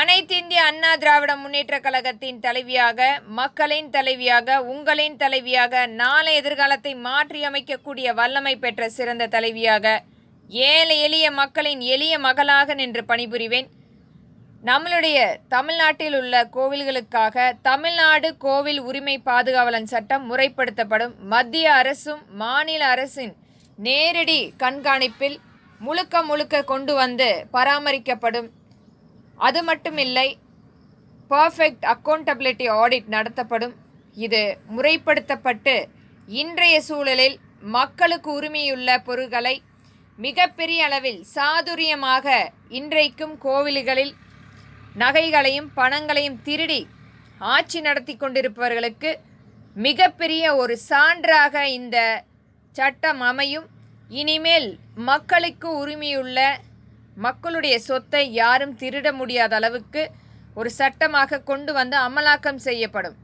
அனைத்திந்திய அண்ணா திராவிட முன்னேற்ற கழகத்தின் தலைவியாக, மக்களின் தலைவியாக, உங்களின் தலைவியாக, நாளை எதிர்காலத்தை மாற்றியமைக்கக்கூடிய வல்லமை பெற்ற சிறந்த தலைவியாக, ஏழை எளிய மக்களின் எளிய மகளாக நின்று பணிபுரிவேன். நம்மளுடைய தமிழ்நாட்டில் உள்ள கோவில்களுக்காக தமிழ்நாடு கோவில் உரிமை பாதுகாவலன் சட்டம் முறைப்படுத்தப்படும். மத்திய அரசும் மாநில அரசின் நேரடி கண்காணிப்பில் முழுக்க கொண்டு வந்து பராமரிக்கப்படும். அது மட்டுமில்லை, பர்ஃபெக்ட் அக்கௌண்டபிலிட்டி ஆடிட் நடத்தப்படும். இது முறைப்படுத்தப்பட்டு இன்றைய சூழலில் மக்களுக்கு உரிமையுள்ள பொருட்களை மிகப்பெரிய அளவில் சாதுரியமாக இன்றைக்கும் கோவில்களில் நகைகளையும் பணங்களையும் திருடி ஆட்சி நடத்தி கொண்டிருப்பவர்களுக்கு மிகப்பெரிய ஒரு சான்றாக இந்த சட்டம் அமையும். இனிமேல் மக்களுக்கு உரிமையுள்ள மக்களுடைய சொத்தை யாரும் திருட முடியாத அளவுக்கு ஒரு சட்டமாக கொண்டு வந்து அமலாக்கம் செய்யப்படும்.